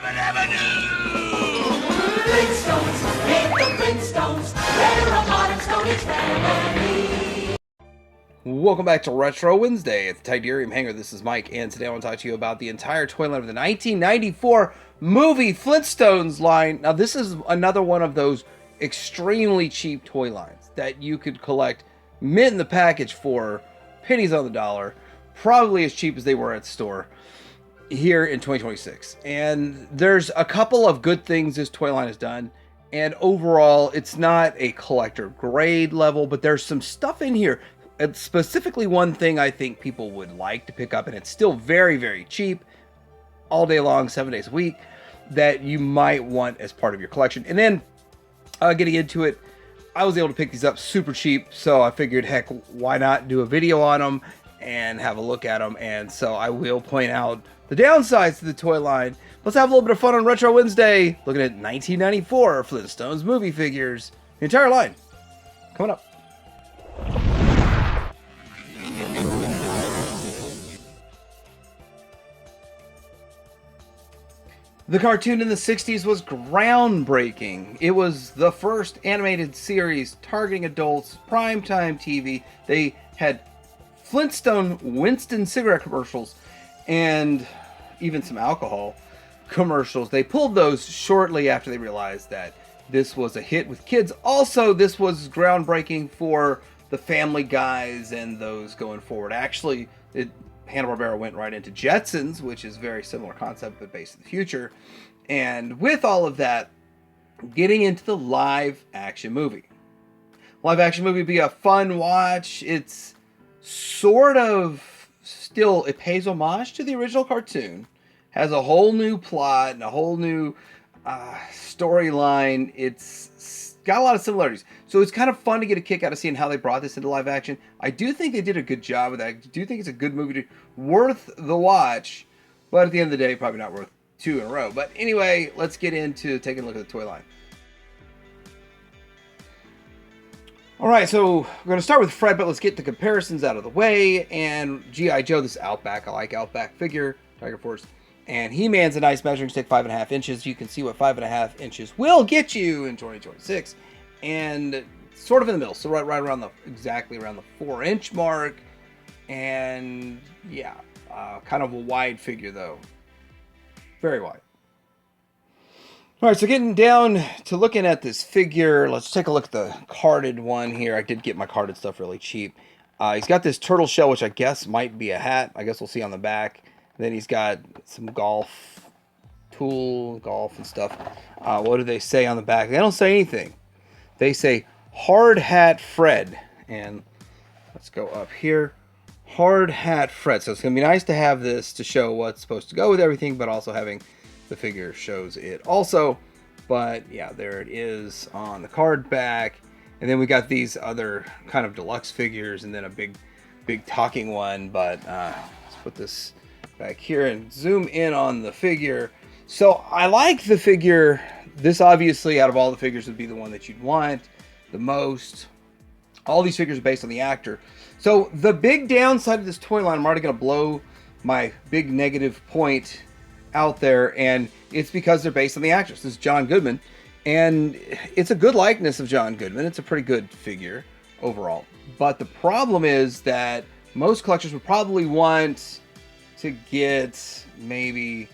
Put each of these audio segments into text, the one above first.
Flintstones, meet the Flintstones. They're a modern Stone Age family. Welcome back to Retro Wednesday at the Tidarium Hangar. This is Mike, and today I want to talk to you about the entire toy line of the 1994 movie Flintstones line. Now, this is another one of those extremely cheap toy lines that you could collect mint in the package for pennies on the dollar, probably as cheap as they were at the store here in 2026. And there's a couple of good things this toy line has done, and overall it's not a collector grade level, but there's some stuff in here. It's specifically one thing I think people would like to pick up, and it's still very, very cheap, all day long, 7 days a week, that you might want as part of your collection. And then getting into it, I was able to pick these up super cheap, so I figured, heck, why not do a video on them and have a look at them. And so I will point out the downsides to the toy line. Let's have a little bit of fun on Retro Wednesday, looking at 1994 Flintstones movie figures, the entire line coming up. The cartoon in the 60s was groundbreaking. It was the first animated series targeting adults, primetime TV. They had Flintstone Winston cigarette commercials and even some alcohol commercials. They pulled those shortly after they realized that this was a hit with kids. Also, this was groundbreaking for the Family Guys and those going forward. Actually, Hanna-Barbera went right into Jetsons, which is a very similar concept, but based in the future. And with all of that, getting into the live action movie. Live action movie would be a fun watch. It's sort of still, it pays homage to the original cartoon, has a whole new plot and a whole new storyline. It's got a lot of similarities. So it's kind of fun to get a kick out of seeing how they brought this into live action. I do think they did a good job with that. I do think it's a good movie, worth the watch, but at the end of the day, probably not worth two in a row. But anyway, let's get into taking a look at the toy line. All right, so we're going to start with Fred, but let's get the comparisons out of the way. And G.I. Joe, this is Outback. I like Outback figure, Tiger Force. And He-Man's a nice measuring stick, 5.5 inches. You can see what 5.5 inches will get you in 2026. And sort of in the middle, so right around exactly around the 4-inch mark. And yeah, kind of a wide figure though, very wide. All right, so getting down to looking at this figure, let's take a look at the carded one here. I did get my carded stuff really cheap. He's got this turtle shell, which I guess might be a hat. I guess we'll see on the back. Then he's got some golf and stuff. What do they say on the back? They don't say anything. They say Hard Hat Fred. And let's go up here. Hard Hat Fred. So it's going to be nice to have this to show what's supposed to go with everything, but also having the figure shows it also. But yeah, there it is on the card back. And then we got these other kind of deluxe figures and then a big talking one. But let's put this back here and zoom in on the figure. So I like the figure. This obviously, out of all the figures, would be the one that you'd want the most. All these figures are based on the actor. So the big downside of this toy line, I'm already going to blow my big negative point out there, and it's because they're based on the actress. This is John Goodman, and it's a good likeness of John Goodman. It's a pretty good figure overall. But the problem is that most collectors would probably want to get maybe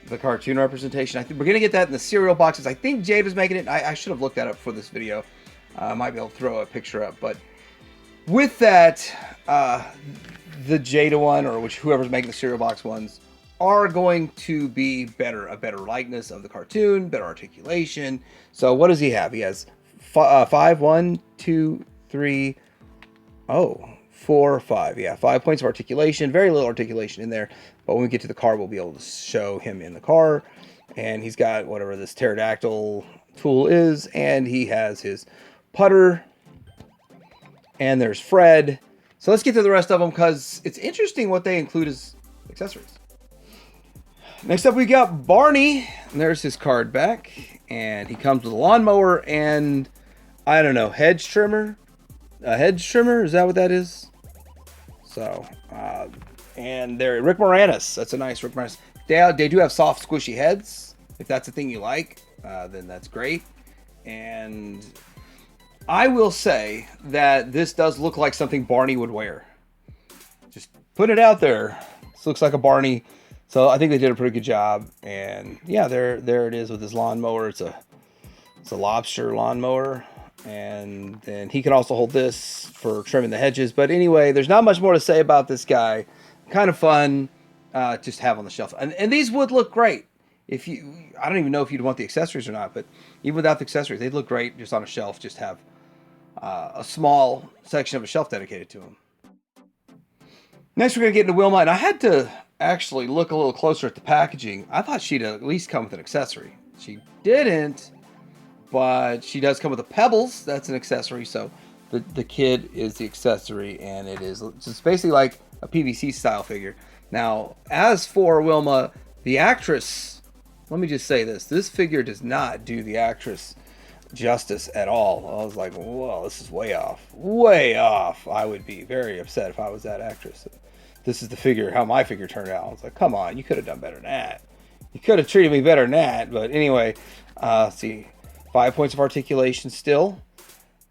the cartoon representation. I think we're going to get that in the cereal boxes. I think Jade was making it. I should have looked that up for this video. I might be able to throw a picture up. But with that, the Jada one, or whoever's making the cereal box ones, are going to be a better likeness of the cartoon, better articulation. So what does he have? He has 5, 1, 2, 3, 4, 5. Yeah, 5 points of articulation. Very little articulation in there. But when we get to the car, we'll be able to show him in the car. And he's got whatever this pterodactyl tool is. And he has his putter. And there's Fred. So let's get to the rest of them, because it's interesting what they include as accessories. Next up, we got Barney. And there's his card back. And he comes with a lawnmower and, I don't know, hedge trimmer? A hedge trimmer? Is that what that is? So, and there, Rick Moranis. That's a nice Rick Moranis. They do have soft, squishy heads. if that's the thing you like, then that's great. And I will say that this does look like something Barney would wear. Just put it out there. This looks like a Barney. So I think they did a pretty good job. And yeah, there it is with his lawnmower. It's a lobster lawnmower. And then he can also hold this for trimming the hedges. But anyway, there's not much more to say about this guy. Kind of fun, just have on the shelf. And these would look great. I don't even know if you'd want the accessories or not, but even without the accessories, they'd look great just on a shelf. Just have a small section of a shelf dedicated to them. Next, we're going to get into Wilma, and I had to actually look a little closer at the packaging. I thought she'd at least come with an accessory. She didn't, but she does come with a Pebbles. That's an accessory, so the kid is the accessory, and it's basically like a PVC style figure. Now, as for Wilma, the actress, let me just say this figure does not do the actress justice at all. I was like, whoa, this is way off. I would be very upset if I was that actress. This is the figure, how my figure turned out. I was like, come on, you could have done better than that. You could have treated me better than that. But anyway, see, 5 points of articulation still.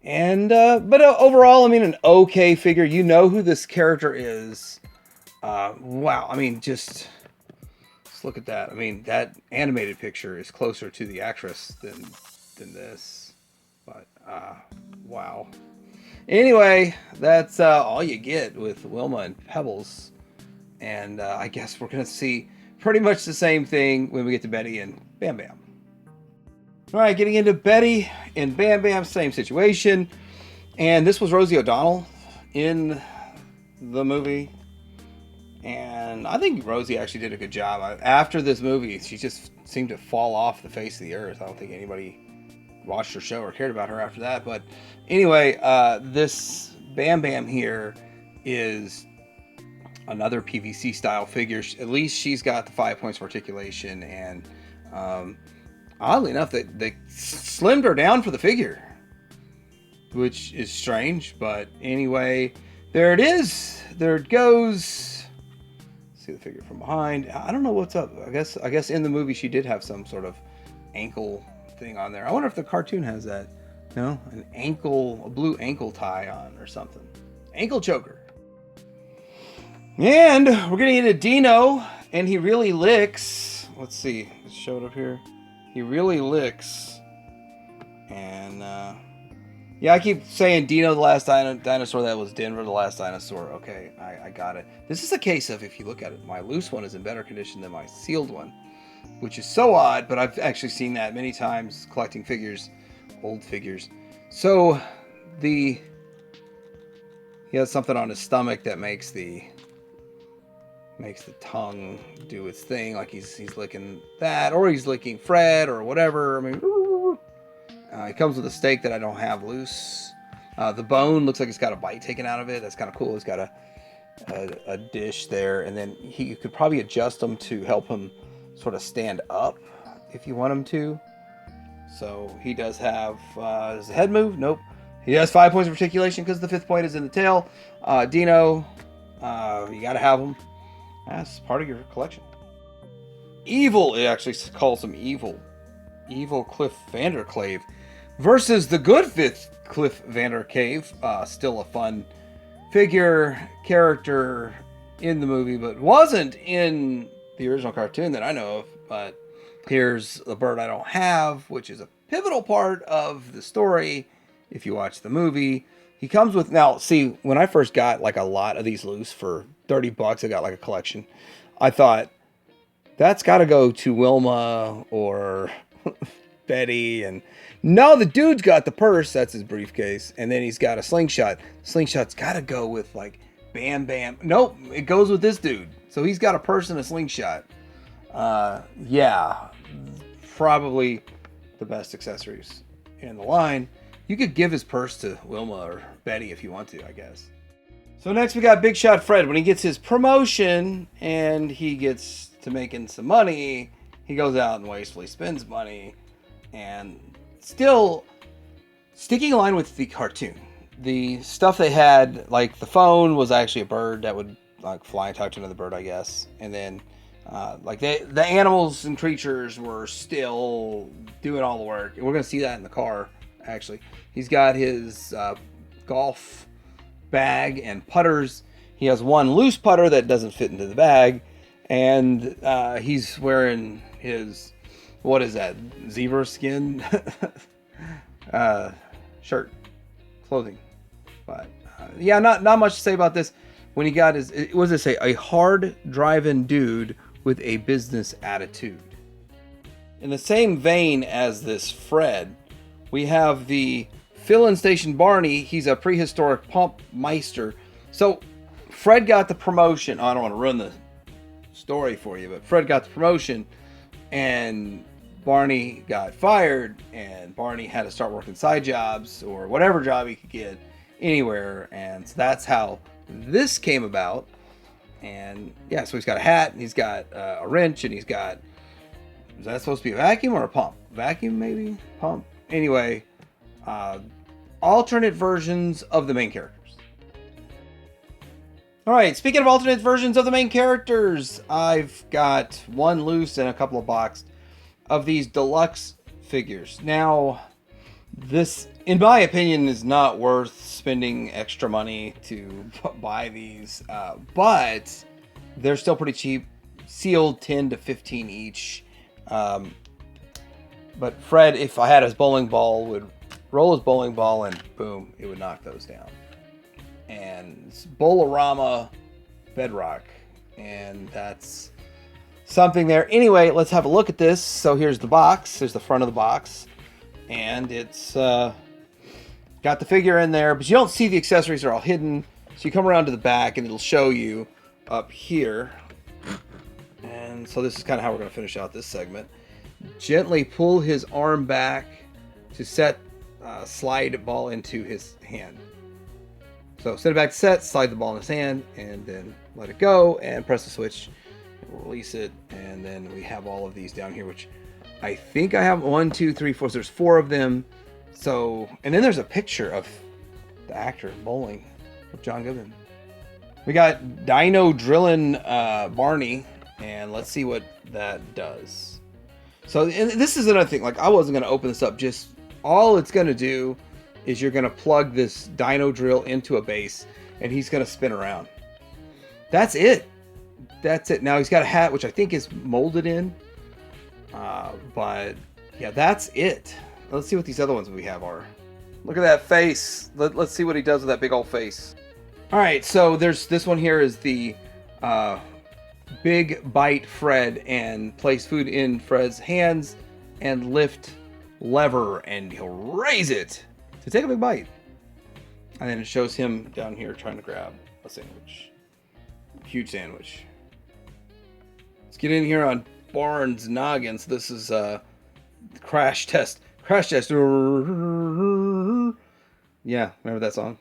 And but overall, I mean, an okay figure. You know who this character is. Wow, I mean, just look at that. I mean, that animated picture is closer to the actress than this. But wow. Anyway, that's all you get with Wilma and Pebbles. And I guess we're going to see pretty much the same thing when we get to Betty and Bamm-Bamm. All right, getting into Betty and Bamm-Bamm, same situation. And this was Rosie O'Donnell in the movie. And I think Rosie actually did a good job. After this movie, she just seemed to fall off the face of the earth. I don't think anybody watched her show or cared about her after that. But anyway, this Bamm-Bamm here is another PVC style figure. At least she's got the 5 points of articulation. And oddly enough, they slimmed her down for the figure, which is strange. But anyway, there it is. There it goes. See the figure from behind. I don't know what's up. I guess in the movie she did have some sort of ankle thing on there. I wonder if the cartoon has that. No, a blue ankle tie on or something. Ankle choker. And we're getting into Dino, and he really licks. Let's see. Let's show it up here. He really licks. And yeah, I keep saying Dino the last dinosaur. That was Denver the last dinosaur. Okay, I got it. This is a case of, if you look at it, my loose one is in better condition than my sealed one, which is so odd, but I've actually seen that many times collecting figures, old figures. So he has something on his stomach that makes the tongue do its thing, like he's licking that, or he's licking Fred or whatever. I mean, it comes with a steak that I don't have loose. The bone looks like it's got a bite taken out of it. That's kind of cool. It's got a dish there, and then you could probably adjust them to help him sort of stand up if you want him to. So he does have, does the head move? Nope. He has 5 points of articulation because the 5th point is in the tail. Dino, you got to have him. That's part of your collection. Evil, it actually calls him Evil. Evil Cliff Vanderclave versus the good Cliff Vandercave. Still a fun figure, character in the movie, but wasn't in the original cartoon that I know of. But here's a bird I don't have, which is a pivotal part of the story if you watch the movie. He comes with, now see, when I first got like a lot of these loose for $30, I got like a collection. I thought that's got to go to Wilma or Betty, and no, the dude's got the purse. That's his briefcase, and then he's got a slingshot. Slingshot's got to go with like Bamm-Bamm. Nope, it goes with this dude. So he's got a purse and a slingshot. Yeah, probably the best accessories in the line. You could give his purse to Wilma or Betty if you want to, I guess. So next we got Big Shot Fred. When he gets his promotion and he gets to making some money, he goes out and wastefully spends money. And still sticking in line with the cartoon. The stuff they had, like the phone was actually a bird that would like fly and talk to another bird, I guess. And then Like the animals and creatures were still doing all the work. And we're going to see that in the car, actually. He's got his golf bag and putters. He has one loose putter that doesn't fit into the bag. And he's wearing his, what is that, zebra skin shirt, clothing. But yeah, not much to say about this. When he got his, what does it say? A hard driving dude with a business attitude. In the same vein as this Fred, we have the fill-in station Barney. He's a prehistoric pump meister. So Fred got the promotion. I don't want to ruin the story for you, but Fred got the promotion and Barney got fired, and Barney had to start working side jobs or whatever job he could get anywhere. And so that's how this came about. And yeah, so he's got a hat, and he's got a wrench, and he's got, is that supposed to be a vacuum or a pump? Vacuum, maybe? Pump? Anyway, alternate versions of the main characters. Alright, speaking of alternate versions of the main characters, I've got one loose and a couple of boxed of these deluxe figures. Now, this, in my opinion, is not worth spending extra money to buy these, but they're still pretty cheap, sealed 10 to 15 each. But Fred, if I had his bowling ball, would roll his bowling ball and boom, it would knock those down. And it's Bowl-O-Rama Bedrock, and that's something there. Anyway, let's have a look at this. So here's the box. There's the front of the box. And it's got the figure in there, but you don't see the accessories. They're all hidden. So you come around to the back and it'll show you up here. And so this is kind of how we're going to finish out this segment. Gently pull his arm back to set, slide the ball into his hand. So set it back to set, slide the ball in his hand, and then let it go and press the switch. We'll release it, and then we have all of these down here, which I think I have 1, 2, 3, 4. So there's 4 of them. So, and then there's a picture of the actor bowling with John Goodman. We got Dino drilling Barney, and let's see what that does. So, and this is another thing. Like, I wasn't going to open this up. Just all it's going to do is you're going to plug this Dino drill into a base, and he's going to spin around. That's it. That's it. Now he's got a hat, which I think is molded in. But yeah, that's it. Let's see what these other ones we have are. Look at that face. Let's see what he does with that big old face. All right, so there's this one here is the Big Bite Fred, and place food in Fred's hands and lift lever, and he'll raise it to take a big bite. And then it shows him down here trying to grab a sandwich. Huge sandwich. Let's get in here on Barnes Noggin. So this is Crash Test. Crash Test. Yeah, remember that song?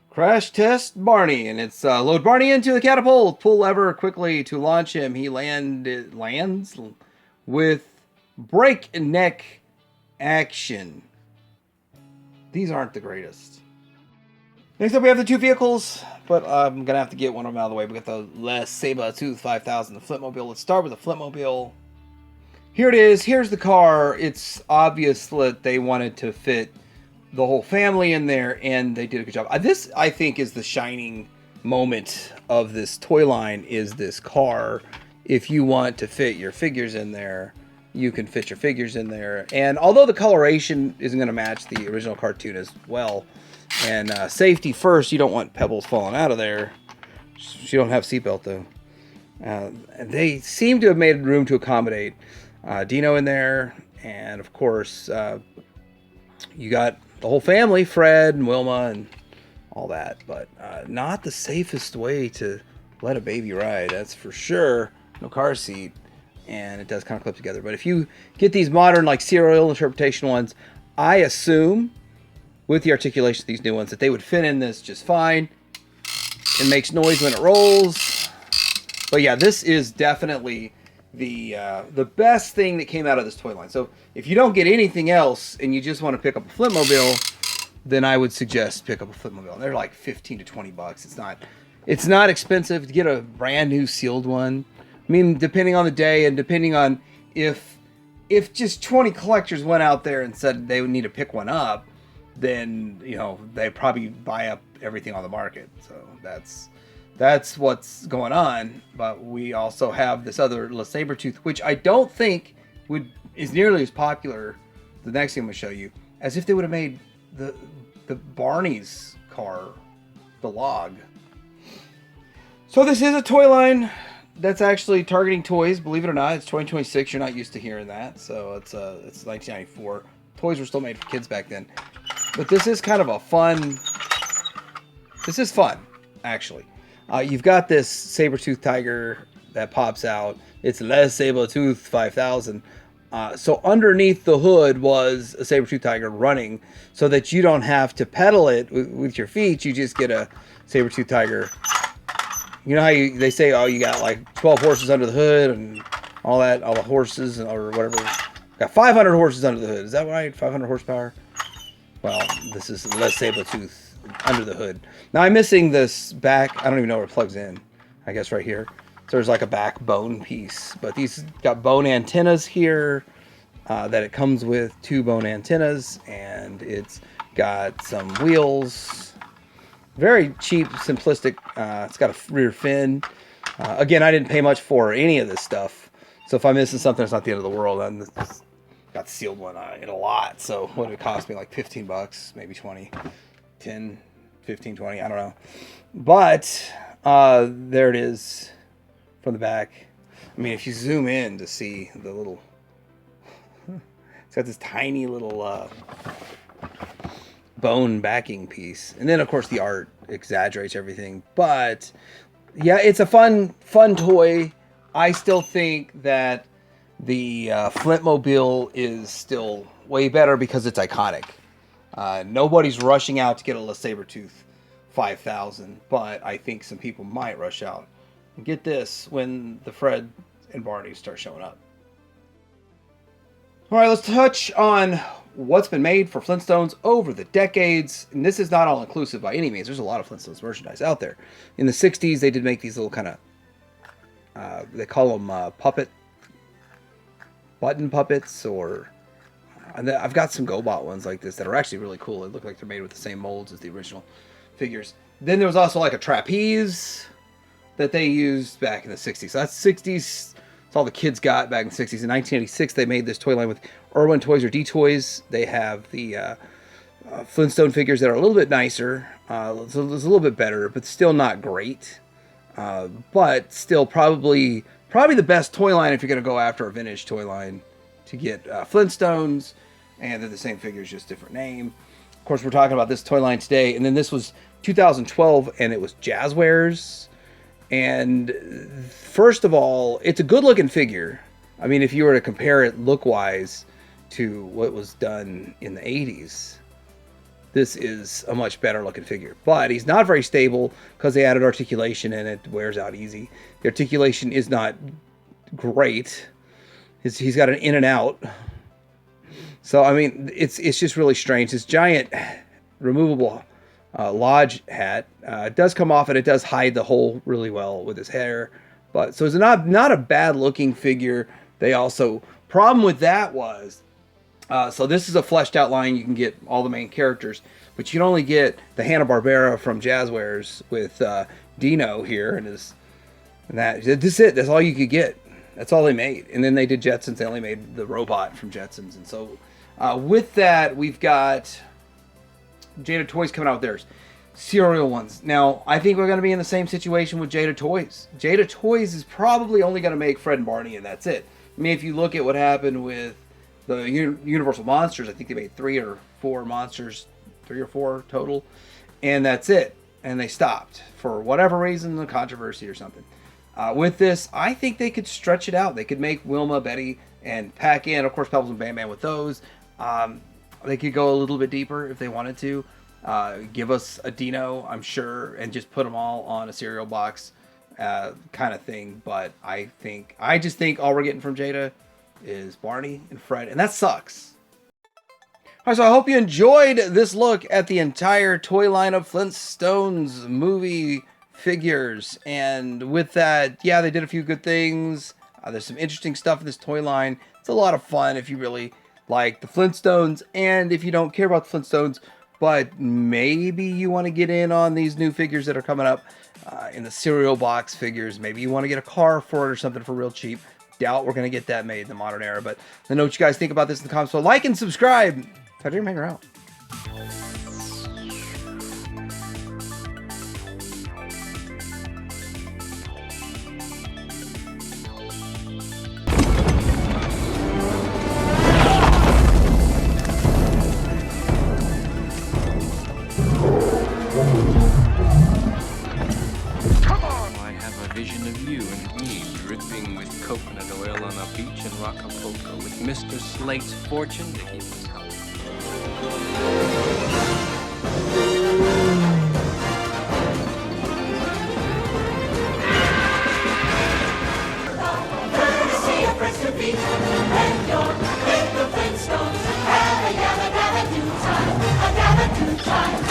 Crash Test Barney. And it's load Barney into the catapult. Pull lever quickly to launch him. He lands with breakneck action. These aren't the greatest. Next up, we have the 2 vehicles, but I'm going to have to get one of them out of the way. We got the Les Sabertooth 5000, the Flintmobile. Let's start with the Flintmobile. Here it is. Here's the car. It's obvious that they wanted to fit the whole family in there, and they did a good job. This, I think, is the shining moment of this toy line, is this car. If you want to fit your figures in there, you can fit your figures in there. And although the coloration isn't going to match the original cartoon as well, and safety first, you don't want Pebbles falling out of there. She don't have seatbelt though. They seem to have made room to accommodate Dino in there, and of course you got the whole family, Fred and Wilma and all that. But not the safest way to let a baby ride, that's for sure. No car seat, and it does kind of clip together. But if you get these modern, like, serial interpretation ones, I assume with the articulation of these new ones that they would fit in this just fine. It makes noise when it rolls. But yeah, this is definitely the best thing that came out of this toy line. So if you don't get anything else and you just want to pick up a Flintmobile, then I would suggest pick up a Flintmobile. They're like 15 to 20 bucks. It's not expensive to get a brand new sealed one. I mean, depending on the day and depending on if just 20 collectors went out there and said they would need to pick one up, then, you know, they probably buy up everything on the market. So that's what's going on. But we also have this other Sabretooth, which I don't think is nearly as popular. The next thing I'm going to show you, as if they would have made the Barney's car, the log. So this is a toy line that's actually targeting toys. Believe it or not, it's 2026. You're not used to hearing that. So it's 1994. Toys were still made for kids back then. But this is kind of a fun. This is fun, actually. You've got this saber-tooth tiger that pops out. It's Les Saber-Tooth 5000. So underneath the hood was a saber-tooth tiger running, so that you don't have to pedal it with your feet. You just get a saber-tooth tiger. You know how they say, oh, you got like 12 horses under the hood and all that, all the horses or whatever. Got 500 horses under the hood. Is that right? 500 horsepower? Well, this is Les Saber-Tooth under the hood. Now I'm missing this back. I don't even know where it plugs in. I guess right here. So there's like a backbone piece. But these got bone antennas here that it comes with. 2 bone antennas. And it's got some wheels. Very cheap, simplistic. It's got a rear fin. Again, I didn't pay much for any of this stuff. So if I'm missing something, it's not the end of the world. I got the sealed one in a lot. So what did it cost me? Like 15 bucks, maybe 20, 10, 15, 20. I don't know. But there it is from the back. I mean, if you zoom in to see the little, it's got this tiny little bone backing piece, and then of course the art exaggerates everything. But yeah, it's a fun toy. I still think that the Flintmobile is still way better because it's iconic. Nobody's rushing out to get a Sabretooth 5000, but I think some people might rush out and get this when the Fred and Barney start showing up. All right, let's touch on what's been made for Flintstones over the decades. And this is not all inclusive by any means. There's a lot of Flintstones merchandise out there. In the 60s, they did make these little kind of, they call them button puppets, or I've got some GoBot ones like this that are actually really cool. They look like they're made with the same molds as the original figures. Then there was also like a trapeze that they used back in the 60s. So that's 60s. That's all the kids got back in the 60s. In 1986, they made this toy line with Irwin Toys or D-Toys. They have the Flintstone figures that are a little bit nicer. It's a little bit better, but still not great. But still probably the best toy line if you're going to go after a vintage toy line to get Flintstones. And they're the same figures, just different name. Of course, we're talking about this toy line today. And then this was 2012, and it was Jazzwares. And first of all, it's a good looking figure. I mean, if you were to compare it look-wise to what was done in the 80s, this is a much better looking figure. But he's not very stable because they added articulation and it wears out easy. The articulation is not great. He's got an in and out. So, I mean, it's just really strange. This giant removable lodge hat it does come off, and it does hide the hole really well with his hair. But so it's not a bad looking figure. They also, problem with that was, so this is a fleshed out line. You can get all the main characters, but you can only get the Hanna-Barbera from Jazzwares with Dino here and that. That's it. That's all you could get. That's all they made. And then they did Jetsons. They only made the robot from Jetsons. And so with that, we've got Jada Toys coming out with theirs. Serial ones. Now, I think we're going to be in the same situation with Jada Toys. Jada Toys is probably only going to make Fred and Barney, and that's it. I mean, if you look at what happened with the Universal Monsters, I think they made 3 or 4 monsters, 3 or 4 total, and that's it. And they stopped for whatever reason, the controversy or something. With this, I think they could stretch it out. They could make Wilma, Betty, and pack in, of course, Pebbles and Bamm-Bamm with those. They could go a little bit deeper if they wanted to. Give us a Dino, I'm sure, and just put them all on a cereal box kind of thing. But I just think all we're getting from Jada is Barney and Fred, and that sucks. All right, so I hope you enjoyed this look at the entire toy line of Flintstones movie figures. And with that, yeah, they did a few good things. There's some interesting stuff in this toy line. It's a lot of fun if you really like the Flintstones, and if you don't care about the Flintstones, but maybe you want to get in on these new figures that are coming up in the cereal box figures. Maybe you want to get a car for it or something for real cheap. Doubt we're going to get that made in the modern era, but let me know what you guys think about this in the comments. So like and subscribe. Try to hang around. Vision of you and me dripping with coconut oil on a beach in Acapulco with Mr. Slate's fortune to keep us company. Courtesy of Preston Beach, and you're with the Flintstones. Have a yabba dabba do time, a dabba do time.